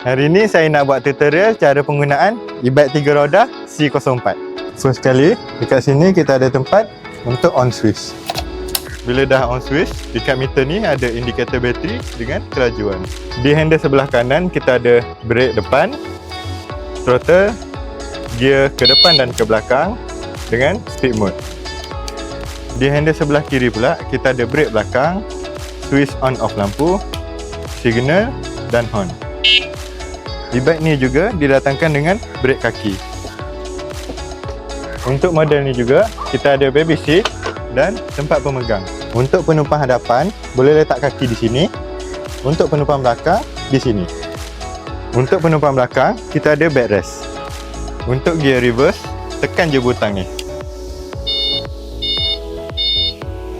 Hari ni saya nak buat tutorial cara penggunaan e-bike 3 roda C04. First kali, dekat sini kita ada tempat untuk on switch. Bila dah on switch, dekat meter ni ada indikator bateri dengan kelajuan. Di handle sebelah kanan kita ada brake depan, throttle, gear ke depan dan ke belakang dengan speed mode. Di handle sebelah kiri pula kita ada brake belakang, switch on off lampu, signal dan horn. E-bike ni juga didatangkan dengan brake kaki. Untuk model ni juga kita ada baby seat dan tempat pemegang. Untuk penumpang hadapan boleh letak kaki di sini. Untuk penumpang belakang di sini. Untuk penumpang belakang kita ada backrest. Untuk gear reverse tekan je butang ni.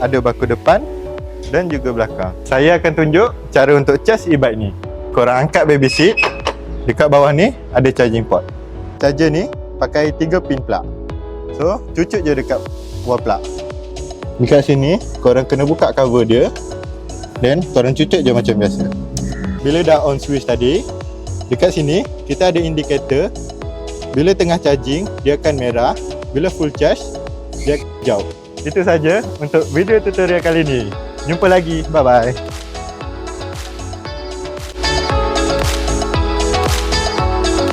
Ada baku depan dan juga belakang. Saya akan tunjuk cara untuk cas e-bike ni. Korang angkat baby seat. Dekat bawah ni ada charging port. Charger ni pakai 3 pin plug. So, cucuk je dekat wall plug. Dekat sini, korang kena buka cover dia. Then, korang cucuk je macam biasa. Bila dah on switch tadi, dekat sini, kita ada indikator. Bila tengah charging, dia akan merah. Bila full charge, dia hijau. Itu saja untuk video tutorial kali ni. Jumpa lagi. Bye-bye.